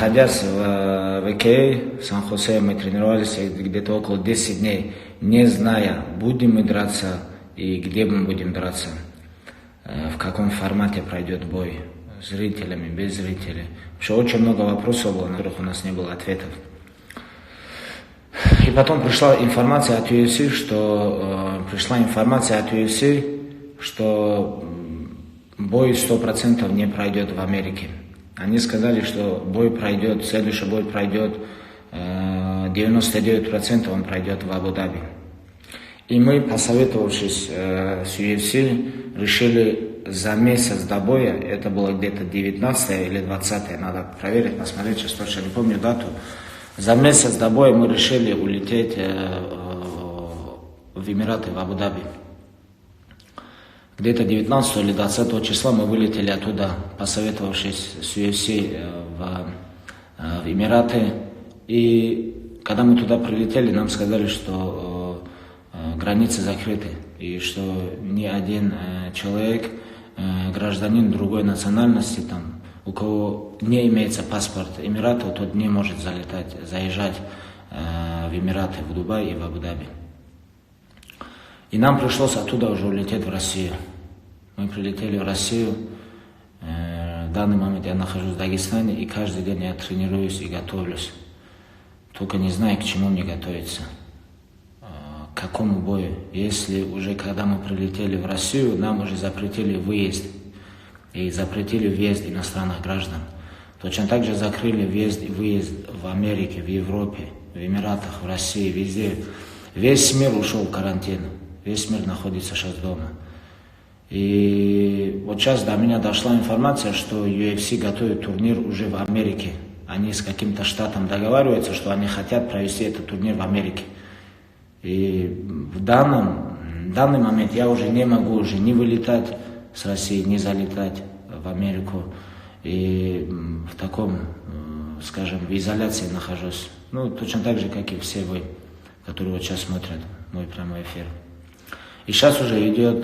Находясь в ВК, Сан-Хосе, мы тренировались где-то около 10 дней, не зная, будем мы драться и где мы будем драться, в каком формате пройдет бой, с зрителями, без зрителей. Вообще очень много вопросов было, на которых у нас не было ответов. И потом пришла информация от UFC, что бой 100% не пройдет в Америке. Они сказали, что следующий бой пройдет, 99% он пройдет в Абу-Даби. И мы, посоветовавшись с UFC, решили за месяц до боя, это было где-то 19 или 20, надо проверить, посмотреть, сейчас точно не помню дату. За месяц до боя мы решили улететь в Эмираты, в Абу-Даби. Где-то 19 или 20 числа мы вылетели оттуда, посоветовавшись с UFC в Эмираты. И когда мы туда прилетели, нам сказали, что границы закрыты, и что ни один человек, гражданин другой национальности, там, у кого не имеется паспорт Эмиратов, тот не может заезжать в Эмираты, в Дубай и в Абу-Даби. И нам пришлось оттуда уже улететь в Россию. Мы прилетели в Россию. В данный момент я нахожусь в Дагестане, и каждый день я тренируюсь и готовлюсь. Только не знаю, к чему мне готовиться. К какому бою. Если уже когда мы прилетели в Россию, нам уже запретили выезд. И запретили въезд иностранных граждан. Точно так же закрыли въезд и выезд в Америке, в Европе, в Эмиратах, в России, везде. Весь мир ушел в карантин. Весь мир находится сейчас дома. И вот сейчас до меня дошла информация, что UFC готовит турнир уже в Америке. Они с каким-то штатом договариваются, что они хотят провести этот турнир в Америке. И в данный момент я уже не могу не вылетать с России, не залетать в Америку. И в таком, скажем, в изоляции нахожусь. Ну, точно так же, как и все вы, которые вот сейчас смотрят мой прямой эфир. И сейчас уже идет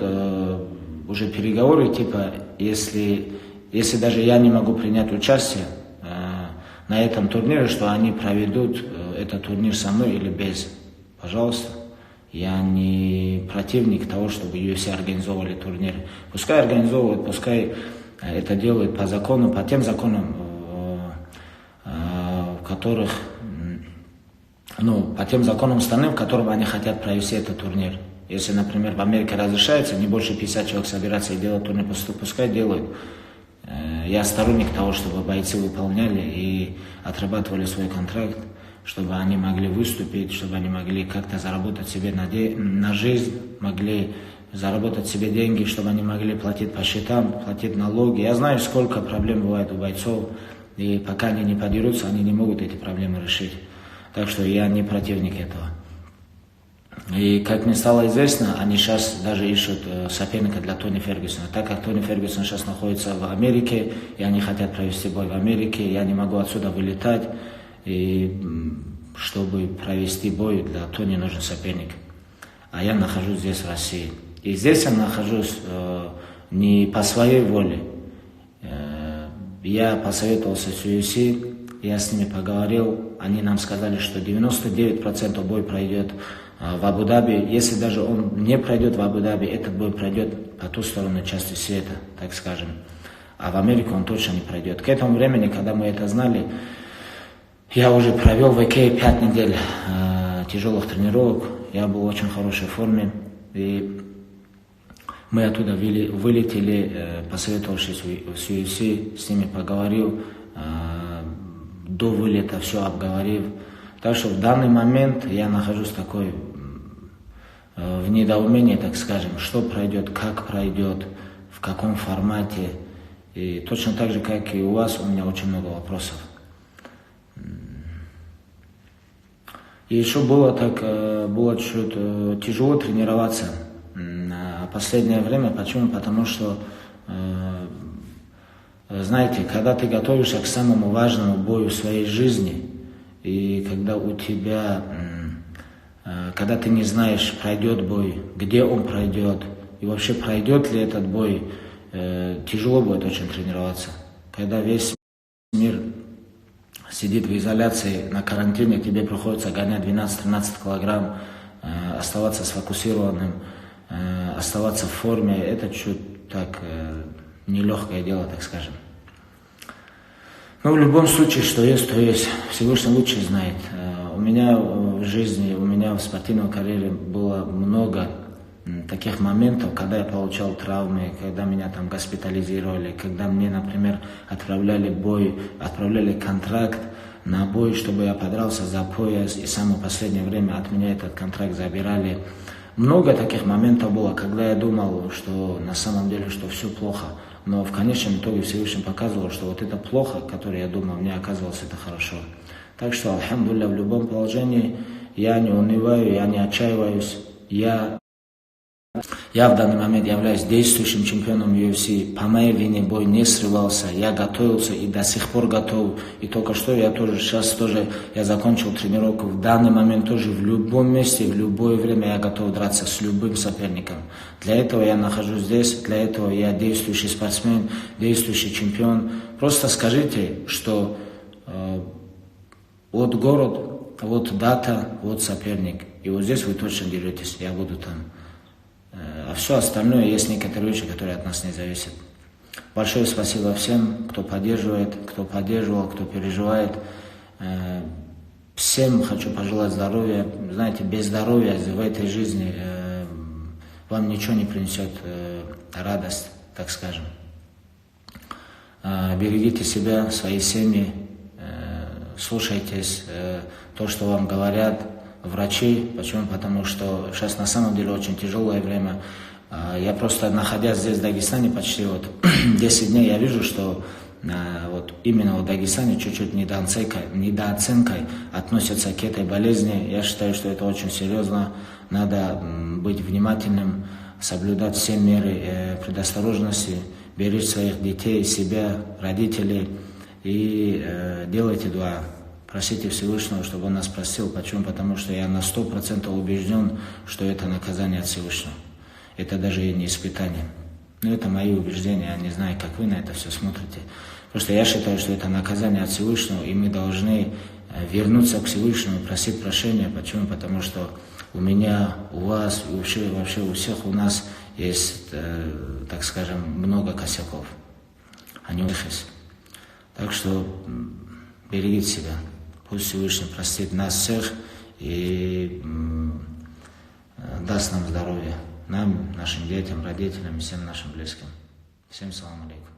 уже переговоры, типа, если даже я не могу принять участие на этом турнире, что они проведут этот турнир со мной или без. Пожалуйста. Я не противник того, чтобы UFC организовывали турнир. Пускай организовывают, пускай это делают по закону, по тем законам, в которых, по тем законам страны, в котором они хотят провести этот турнир. Если, например, в Америке разрешается не больше 50 человек собираться и делать турнир, пускай делают. Я сторонник того, чтобы бойцы выполняли и отрабатывали свой контракт, чтобы они могли выступить, чтобы они могли как-то заработать себе на жизнь, могли заработать себе деньги, чтобы они могли платить по счетам, платить налоги. Я знаю, сколько проблем бывает у бойцов, и пока они не подерутся, они не могут эти проблемы решить. Так что я не противник этого. И как мне стало известно, они сейчас даже ищут соперника для Тони Фергюсона. Так как Тони Фергюсон сейчас находится в Америке, и они хотят провести бой в Америке, я не могу отсюда вылетать. И чтобы провести бой, для Тони нужен соперник. А я нахожусь здесь, в России. И здесь я нахожусь не по своей воле. Я посоветовался с UFC, я с ними поговорил. Они нам сказали, что 99% бой пройдет в Абу-Даби. Если даже он не пройдет в Абу-Даби, этот бой пройдет по ту сторону части света, так скажем. А в Америку он точно не пройдет. К этому времени, когда мы это знали, я уже провел в ВК 5 недель тяжелых тренировок. Я был в очень хорошей форме. И мы оттуда вылетели, посоветовавшись с UFC, с ними поговорил, до вылета все обговорив. Так что в данный момент я нахожусь такой в недоумении, так скажем, что пройдет, как пройдет, в каком формате. И точно так же, как и у вас, у меня очень много вопросов. И еще было чуть тяжело тренироваться в последнее время. Почему? Потому что, знаете, когда ты готовишься к самому важному бою в своей жизни, и когда ты не знаешь, пройдет бой, где он пройдет, и вообще пройдет ли этот бой, тяжело будет очень тренироваться. Когда весь мир сидит в изоляции на карантине, тебе приходится гонять 12-13 килограмм, оставаться сфокусированным, оставаться в форме, это чуть так нелегкое дело, так скажем. Но в любом случае, что есть, то есть. Всевышний лучше знает. У меня в жизни, у меня в спортивной карьере было много таких моментов, когда я получал травмы, когда меня там госпитализировали, когда мне, например, отправляли контракт на бой, чтобы я подрался за пояс, и в самое последнее время от меня этот контракт забирали. Много таких моментов было, когда я думал, что на самом деле, что все плохо. Но в конечном итоге Всевышний показывал, что вот это плохо, которое я думал, мне оказалось это хорошо. Так что, альхамдулилля, в любом положении я не унываю, я не отчаиваюсь. Я в данный момент являюсь действующим чемпионом UFC. По моей вине бой не срывался. Я готовился и до сих пор готов. И только что я закончил тренировку. В данный момент тоже в любом месте, в любое время я готов драться с любым соперником. Для этого я нахожусь здесь, для этого я действующий спортсмен, действующий чемпион. Просто скажите, что вот город, вот дата, вот соперник. И вот здесь вы точно деретесь, я буду там. А все остальное, есть некоторые вещи, которые от нас не зависят. Большое спасибо всем, кто поддерживает, кто поддерживал, кто переживает. Всем хочу пожелать здоровья. Знаете, без здоровья в этой жизни вам ничего не принесет радость, так скажем. Берегите себя, свои семьи, слушайтесь то, что вам говорят врачи. Почему? Потому что сейчас на самом деле очень тяжелое время. Я просто, находясь здесь, в Дагестане, почти 10 дней, я вижу, что вот именно в Дагестане чуть-чуть недооценкой относятся к этой болезни. Я считаю, что это очень серьезно. Надо быть внимательным, соблюдать все меры предосторожности, беречь своих детей, себя, родителей и делайте дуа. Просите Всевышнего, чтобы Он нас простил. Почему? Потому что я на 100% убежден, что это наказание от Всевышнего. Это даже и не испытание. Но это мои убеждения. Я не знаю, как вы на это все смотрите. Просто я считаю, что это наказание от Всевышнего, и мы должны вернуться к Всевышнему, просить прощения. Почему? Потому что у меня, у вас, и вообще у всех у нас есть, так скажем, много косяков. Они ушись. Так что берегите себя. Пусть Всевышний простит нас всех и даст нам здоровье. Нам, нашим детям, родителям и всем нашим близким. Всем салам алейкум.